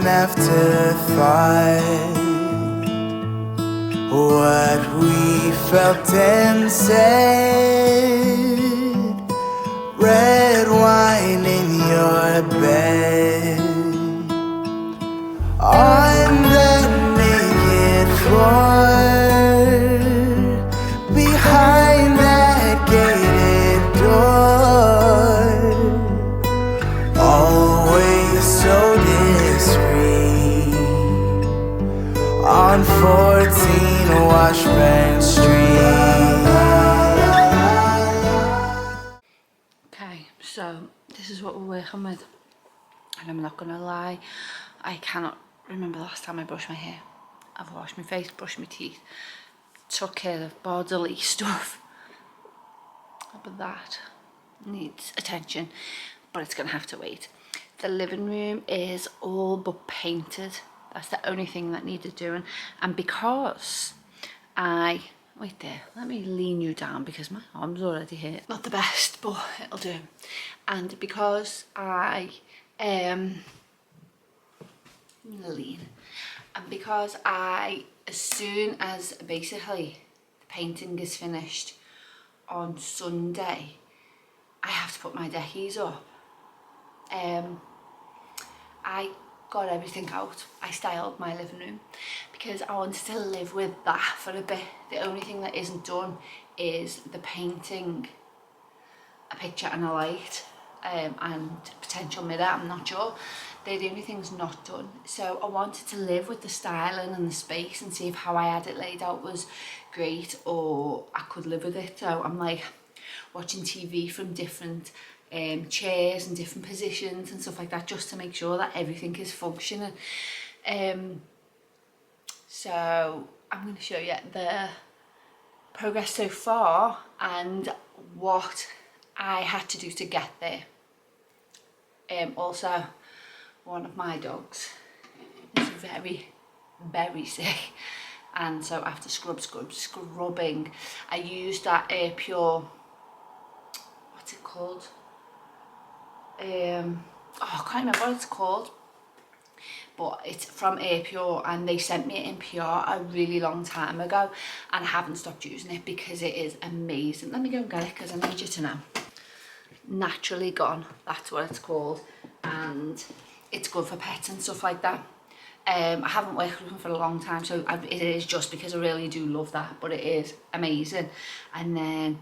an afterthought. What we felt and said, red wine in your bed, on the naked floor, behind that gated door, always so discreet, on 14 Washburn Street. Okay, so this is what we're working with, and I'm not gonna lie, I cannot remember the last time I brushed my hair. I've washed my face, brushed my teeth, took care of bodily stuff, but that needs attention, but it's gonna have to wait. The living room is all but painted. That's the only thing that needed doing, and because wait there, let me lean you down because my arm's already hurt. Not the best, but it'll do. And because lean, and because as soon as basically the painting is finished on Sunday, I have to put my deckies up. I got everything out. I styled my living room because I wanted to live with that for a bit. The only thing that isn't done is the painting, a picture and a light, and potential mirror. I'm not sure. They're the only things not done. So I wanted to live with the styling and the space and see if how I had it laid out was great or I could live with it. So I'm like watching TV from different chairs and different positions and stuff like that, just to make sure that everything is functioning. So I'm going to show you the progress so far and what I had to do to get there. Also, one of my dogs is very, very sick, and so after scrubbing, I used that Air Pure, what's it called? I can't remember what it's called, but it's from Air Pure, and they sent me it in PR a really long time ago, and I haven't stopped using it because it is amazing. Let me go and get it because I need you to know. Naturally Gone, that's what it's called, and it's good for pets and stuff like that. I haven't worked with them for a long time, so it is just because I really do love that, but it is amazing. And then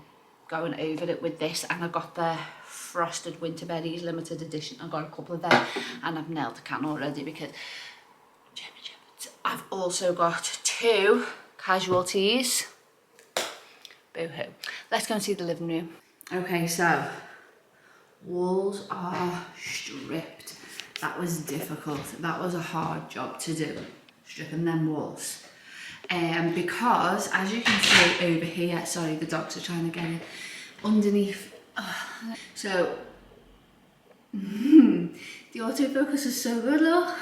going over it with this, and I got the Frosted Winterberries limited edition. I got a couple of them, and I've nailed the can already because I've also got 2 casual tees. Boo-hoo. Let's go and see the living room. Okay, so walls are stripped. That was difficult. That was a hard job to do, stripping them walls. Because as you can see over here, sorry, the dogs are trying to get in underneath. So the autofocus is so good, look.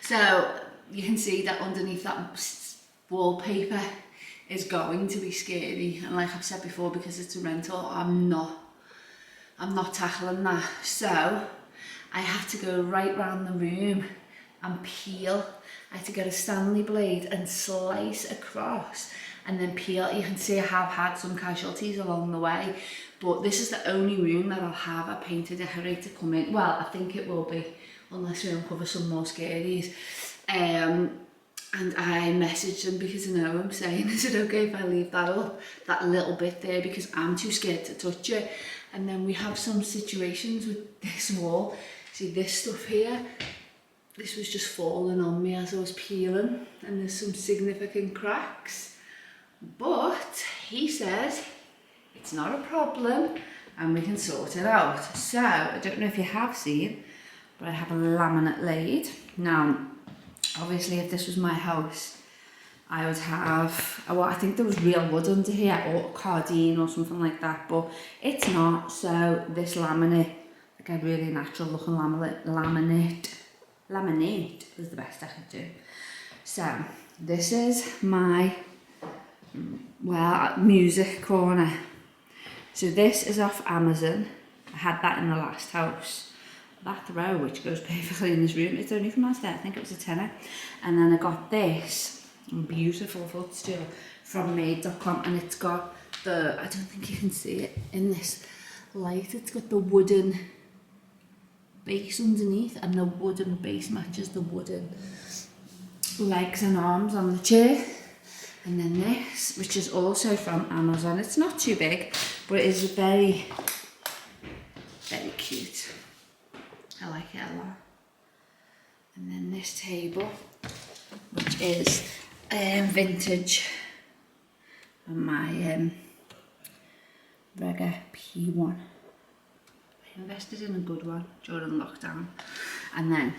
So you can see that underneath that wallpaper is going to be scary, and like I've said before, because it's a rental, I'm not tackling that. So I had to go right round the room and peel. I had to get a Stanley blade and slice across and then peel. You can see I have had some casualties along the way, but this is the only room that I'll have a painter decorator come in. Well, I think it will be, unless we uncover some more scaries. And I messaged them because I know I'm saying, is it okay if I leave that up, that little bit there, because I'm too scared to touch it. And then we have some situations with this wall. See this stuff here? This was just falling on me as I was peeling, and there's some significant cracks. But he says it's not a problem and we can sort it out. So I don't know if you have seen, but I have a laminate laid. Now, obviously if this was my house, I would have, well, I think there was real wood under here, or cardine or something like that, but it's not. So this laminate, like a really natural looking laminate is the best I could do. So this is my, well, music corner. So this is off Amazon. I had that in the last house. that throw, which goes perfectly in this room. It's only from last day, I think it was a tenner. And then I got this beautiful footstool from Mid-Japandi, and it's got the, I don't think you can see it in this light, it's got the wooden base underneath, and the wooden base matches the wooden legs and arms on the chair. And then this, which is also from Amazon, it's not too big, but it is very, very cute. I like it a lot. And then this table, which is vintage, and my Rega P1. I invested in a good one during lockdown. And then,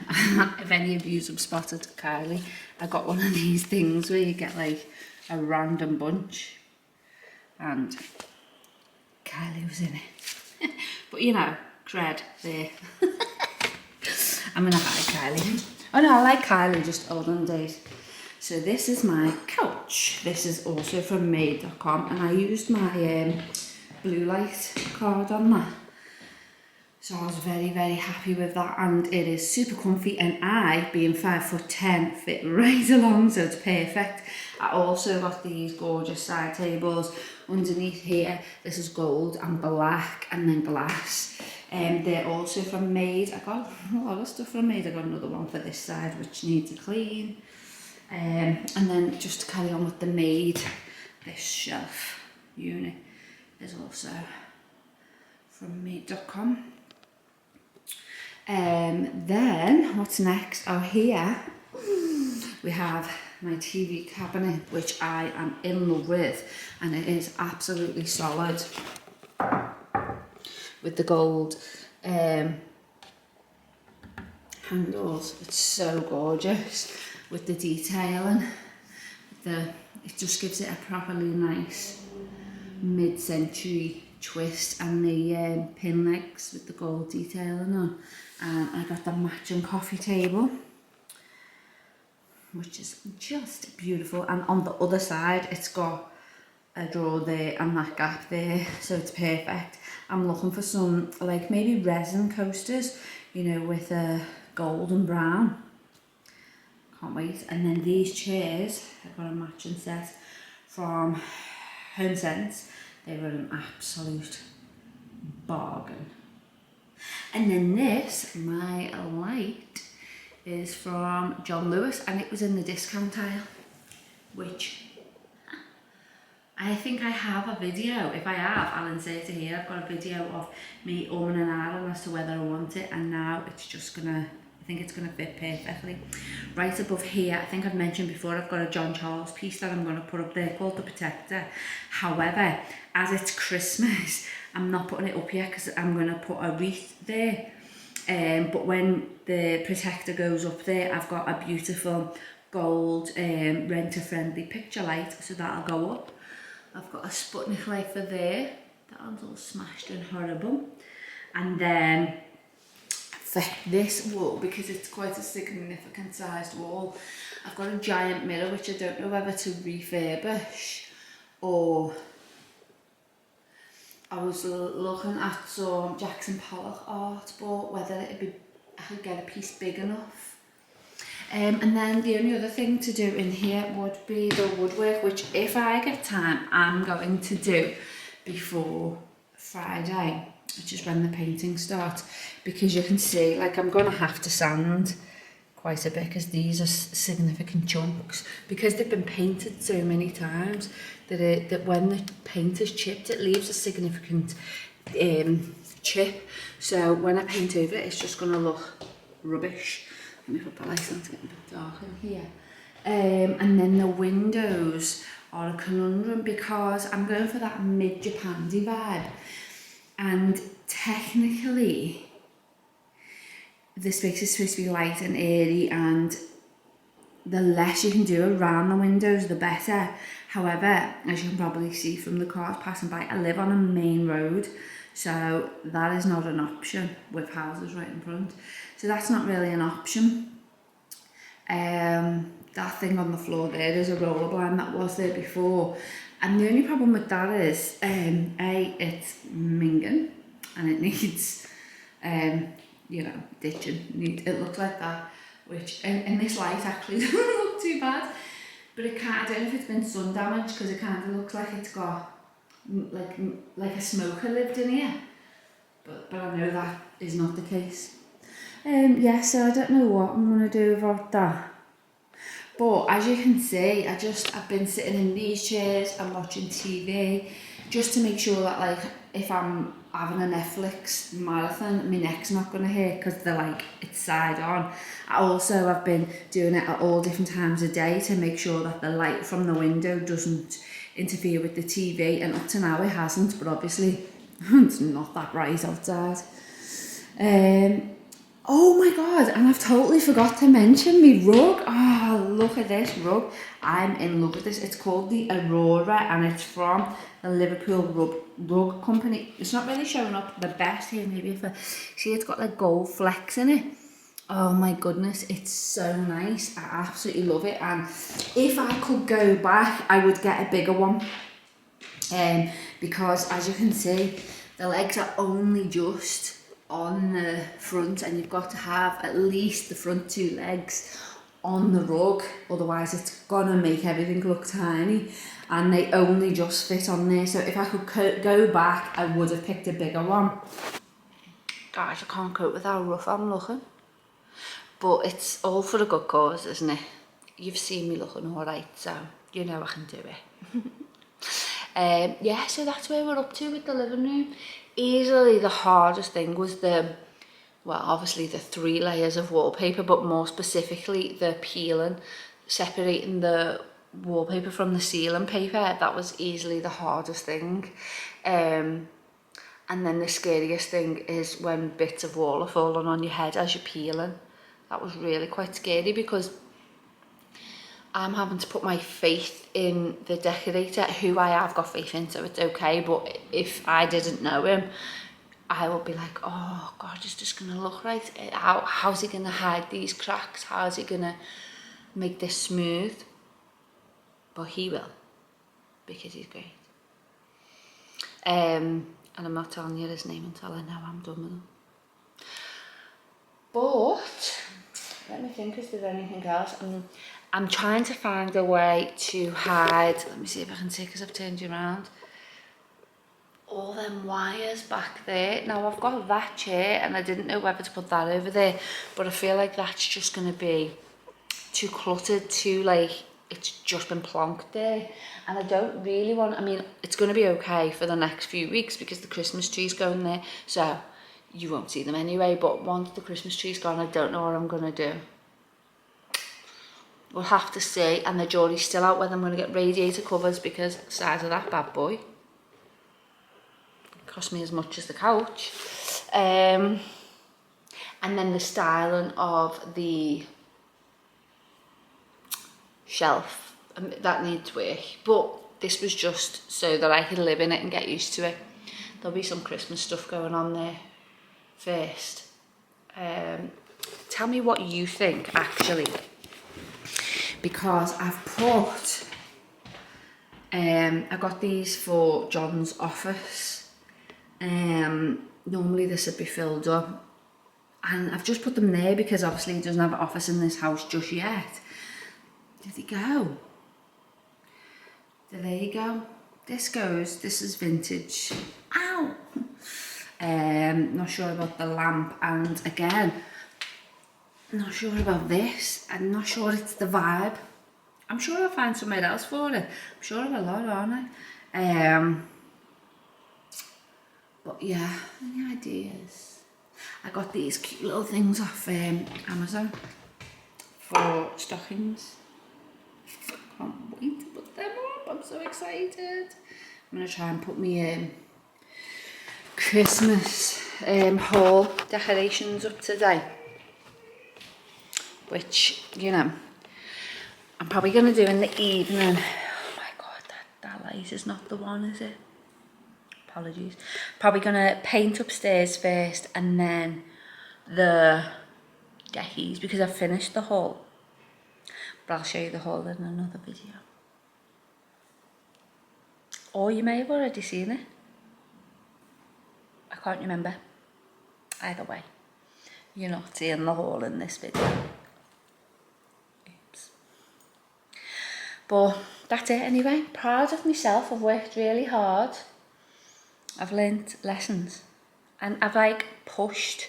if any of you have spotted Kylie, I got one of these things where you get like a random bunch, and Kylie was in it. But you know, cred there. I'm gonna hide Kylie. Oh no, I like Kylie, just olden days. So this is my couch. This is also from Mid-Japandi, and I used my blue light card on that. So I was very, very happy with that, and it is super comfy, and I, being 5'10", fit right along, so it's perfect. I also got these gorgeous side tables underneath here. This is gold and black and then glass. They're also from Made. I got a lot of stuff from Made. I got another one for this side which needs a clean. And then just to carry on with the Made, this shelf unit is also from Mid-Japandi. Then what's next? Oh, here we have my TV cabinet, which I am in love with, and it is absolutely solid with the gold handles. It's so gorgeous with the detailing. It just gives it a properly nice mid-century twist, and the pin legs with the gold detailing on. And I got the matching coffee table, which is just beautiful, and on the other side it's got a drawer there and that gap there, so it's perfect. I'm looking for some like maybe resin coasters, you know, with a gold and brown. Can't wait. And then these chairs, I got a matching set from Homesense. They were an absolute bargain. And then this, my light, is from John Lewis, and it was in the discount aisle, which I think I have a video. If I have, I'll insert it here. I've got a video of me umming and ahhing as to whether I want it, and now it's just gonna, I think it's gonna fit perfectly. Right above here, I think I've mentioned before, I've got a John Charles piece that I'm gonna put up there called The Protector. However, as it's Christmas, I'm not putting it up yet because I'm gonna put a wreath there. But when the Protector goes up there, I've got a beautiful gold renter-friendly picture light, so that'll go up. I've got a Sputnik light for there. That one's all smashed and horrible. And then for this wall, because it's quite a significant sized wall, I've got a giant mirror which I don't know whether to refurbish, or I was looking at some Jackson Pollock art, but whether it'd be, I could get a piece big enough. And then the only other thing to do in here would be the woodwork, which if I get time, I'm going to do before Friday, which is when the painting starts, because you can see, like, I'm going to have to sand quite a bit because these are significant chunks, because they've been painted so many times that when the paint is chipped, it leaves a significant chip. So when I paint over it, it's just going to look rubbish. Let me put the lights on to get a bit dark in here. And then the windows are a conundrum because I'm going for that Mid-Japandi vibe. And technically, the space is supposed to be light and airy, and the less you can do around the windows, the better. However, as you can probably see from the cars passing by, I live on a main road, so that is not an option with houses right in front. So that's not really an option. That thing on the floor there is a roller blind that was there before. And the only problem with that is, A, it's minging and it needs you know, ditching. It looks like that, which in this light actually doesn't look too bad. But it can't, I don't know if it's been sun damaged, because it kind of looks like it's got like a smoker lived in here. But I know that is not the case. Yeah, so I don't know what I'm going to do about that. But as you can see, I've been sitting in these chairs and watching TV, just to make sure that, like, if I'm having a Netflix marathon, my neck's not going to hurt, because they're like, it's side on. I've been doing it at all different times of day to make sure that the light from the window doesn't interfere with the TV, and up to now it hasn't, but obviously it's not that bright outside. Oh my god, and I've totally forgot to mention my rug. Oh, look at this rug. I'm in love with this. It's called the Aurora, and it's from the Liverpool Rug Company. It's not really showing up the best here, maybe if I see, it's got like gold flecks in it. Oh my goodness, it's so nice. I absolutely love it, and if I could go back, I would get a bigger one. Because as you can see, the legs are only just on the front, and you've got to have at least the front two legs on the rug, otherwise it's gonna make everything look tiny, and they only just fit on there. So if I could go back, I would have picked a bigger one. Guys, I can't cope with how rough I'm looking, but it's all for a good cause, isn't it? You've seen me looking alright, so you know I can do it. Yeah, so that's where we're up to with the living room. Easily the hardest thing was obviously the 3 layers of wallpaper, but more specifically the peeling, separating the wallpaper from the ceiling paper. That was easily the hardest thing. And then the scariest thing is when bits of wall are falling on your head as you're peeling. That was really quite scary, because I'm having to put my faith in the decorator, who I have got faith in, so it's okay. But if I didn't know him, I would be like, oh God, is this gonna look right? How's he gonna hide these cracks? How's he gonna make this smooth? But he will, because he's great. And I'm not telling you his name until I know I'm done with him. But let me think, is there anything else? I'm trying to find a way to hide, let me see if I can see, because I've turned you around, all them wires back there. Now I've got that chair, and I didn't know whether to put that over there, but I feel like that's just going to be too cluttered, it's just been plonked there, and I don't really want, it's going to be okay for the next few weeks because the Christmas tree's going there, so you won't see them anyway, but once the Christmas tree's gone, I don't know what I'm going to do. We'll have to see, and the jury's still out whether I'm going to get radiator covers, because the size of that bad boy cost me as much as the couch. And then the styling of the shelf, that needs work, but this was just so that I could live in it and get used to it. There'll be some Christmas stuff going on there first. Tell me what you think, actually, because I've put, I got these for John's office. Normally this would be filled up, and I've just put them there because obviously he doesn't have an office in this house just yet. Did he go? There you go. This is vintage. Ow! Not sure about the lamp, and again, not sure about this. I'm not sure it's the vibe. I'm sure I'll find somewhere else for it. I'm sure of a lot, aren't I? But yeah, any ideas? I got these cute little things off Amazon for stockings. Can't wait to put them up. I'm so excited. I'm gonna try and put my Christmas haul decorations up today, which, you know, I'm probably gonna do in the evening. Oh my god, that light is not the one, is it? Apologies. Probably gonna paint upstairs first, and then the deckies, because I've finished the haul. But I'll show you the haul in another video. Or you may have already seen it. I can't remember. Either way. You're not seeing the haul in this video. Oops. But that's it anyway. Proud of myself. I've worked really hard. I've learnt lessons. And I've like pushed.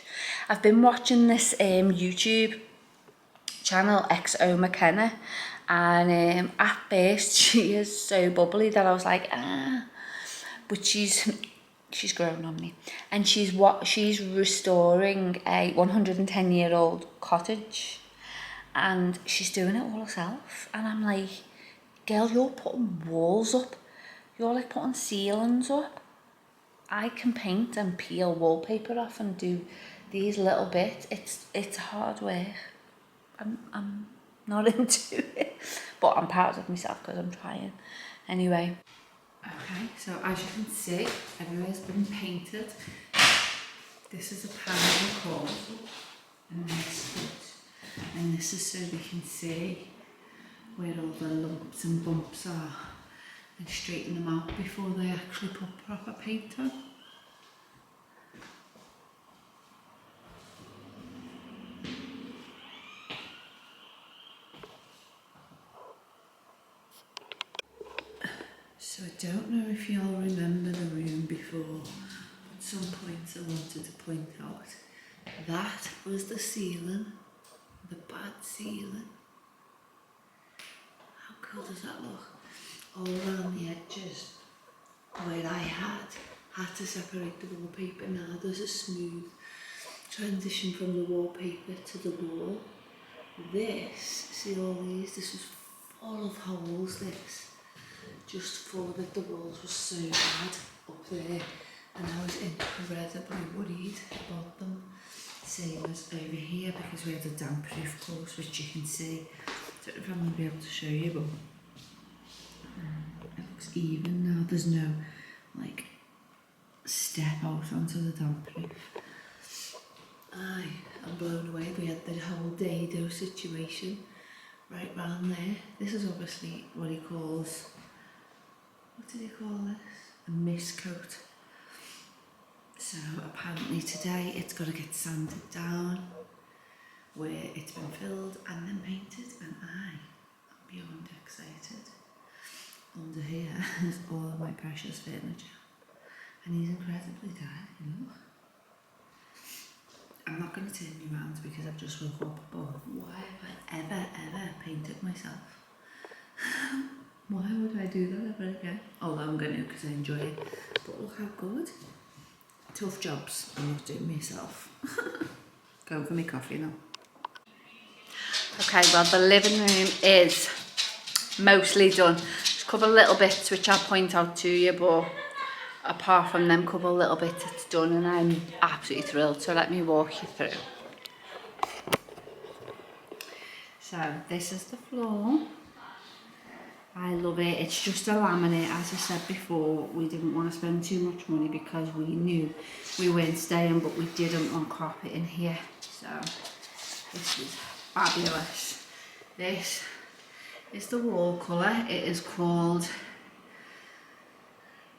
I've been watching this YouTube channel, XO McKenna. And at first she is so bubbly that I was like, ah. But she's grown on me. And she's restoring a 110-year-old cottage. And she's doing it all herself. And I'm like, girl, you're putting walls up. You're like putting ceilings up. I can paint and peel wallpaper off and do these little bits. It's hard work. I'm not into it. But I'm proud of myself because I'm trying. Anyway. Okay, so as you can see, everywhere's been painted. This is a panel called a miscoat. And this is so we can see where all the lumps and bumps are and straighten them out before they actually put proper paint on. So I don't know if you all remember the room before, but some points I wanted to point out. That was the ceiling, the bad ceiling. How cool does that look? All around the edges where I had to separate the wallpaper. Now there's a smooth transition from the wallpaper to the wall. This, see all these, this was full of holes, this. Just full of it, the walls were so bad up there and I was incredibly worried about them. Same as over here because we had a damp proof course, which you can see. I don't know if I'm going to be able to show you, but it looks even now. There's no like step out onto the damp proof. I'm blown away. We had the whole dado situation right round there. This is obviously what he calls, what did he call this? A miscoat. So apparently today it's got to get sanded down where it's been filled and then painted, and I am beyond excited. Under here is all of my precious furniture and he's incredibly tired, you know. I'm not going to turn you around because I've just woke up, but why have I ever painted myself? Why would I do that ever again? Although I'm going to because I enjoy it. But look how good. Tough jobs. I'm not doing myself. Going for my coffee now. Okay, well the living room is mostly done. There's a couple of little bits which I'll point out to you, but apart from them couple of little bits it's done and I'm absolutely thrilled. So let me walk you through. So this is the floor. I love it. It's just a laminate. As I said before, we didn't want to spend too much money because we knew we weren't staying, but we didn't want carpet in here. So this is fabulous. This is the wall colour. It is called,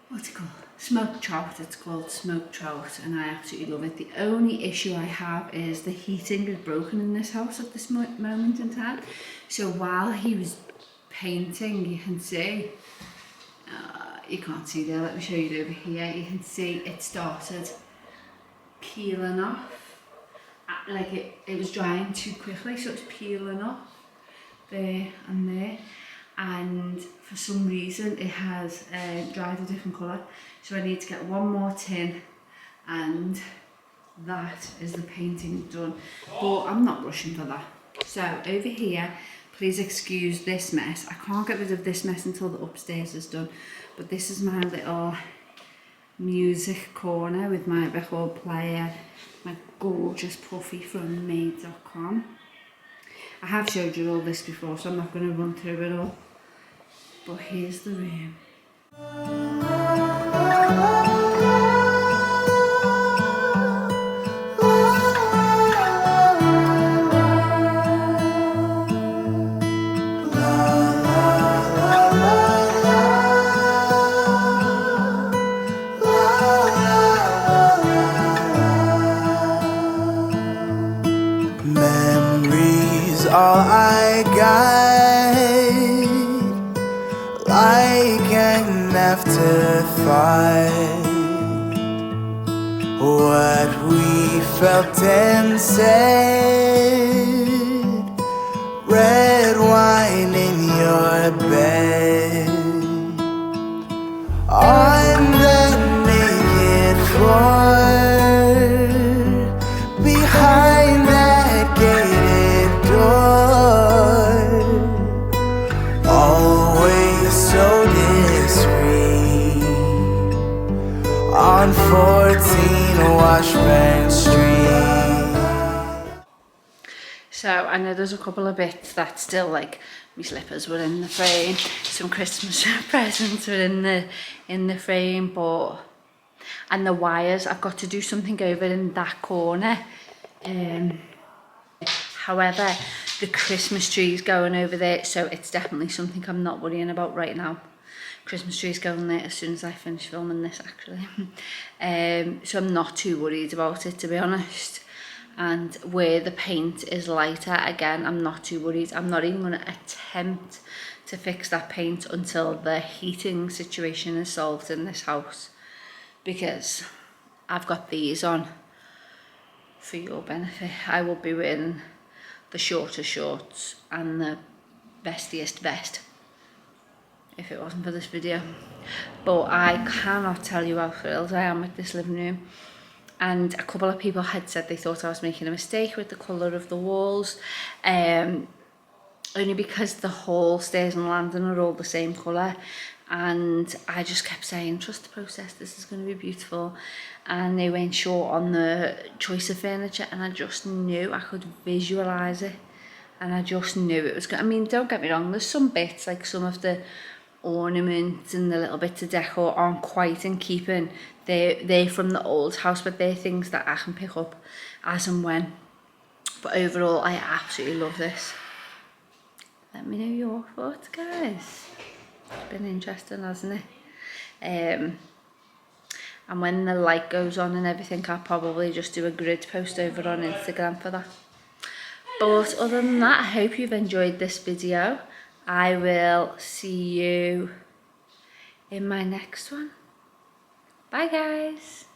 what's it called? Smoked trout. It's called smoked trout and I absolutely love it. The only issue I have is the heating is broken in this house at this moment in time. So while he was painting, you can see, you can't see there, let me show you over here, you can see it started peeling off, like it was drying too quickly, so it's peeling off there and there, and for some reason it has dried a different colour, so I need to get one more tin and that is the painting done, but I'm not rushing for that. So over here, please excuse this mess. I can't get rid of this mess until the upstairs is done. But this is my little music corner with my record player, my gorgeous puffy from made.com. I have showed you all this before, so I'm not going to run through it all. But here's the room. my guide, like an afterthought. What we felt and said, red wine in your bed, on the naked floor, behind that gated door, always so discreet, on 14 Washburn Street. So I know there's a couple of bits that still, like my slippers were in the frame, some Christmas presents were in the frame, but and the wires, I've got to do something over in that corner. However, the Christmas tree is going over there, so it's definitely something I'm not worrying about right now. Christmas tree is going there as soon as I finish filming this, actually. So I'm not too worried about it, to be honest. And where the paint is lighter, again, I'm not too worried. I'm not even going to attempt to fix that paint until the heating situation is solved in this house, because I've got these on for your benefit. I will be wearing the shorter shorts and the vestiest vest if it wasn't for this video. But I cannot tell you how thrilled I am with this living room. And a couple of people had said they thought I was making a mistake with the colour of the walls, only because the hall, stairs and landing are all the same colour, and I just kept saying, trust the process, this is going to be beautiful. And they went short on the choice of furniture, and I just knew, I could visualise it, and I just knew it was good. I mean, don't get me wrong, there's some bits, like some of the ornaments and the little bits of decor aren't quite in keeping. They're from the old house, but they're things that I can pick up as and when. But overall, I absolutely love this. Let me know your thoughts, guys. It's been interesting, hasn't it? And when the light goes on and everything, I'll probably just do a grid post over on Instagram for that. But other than that, I hope you've enjoyed this video. I will see you in my next one. Bye, guys.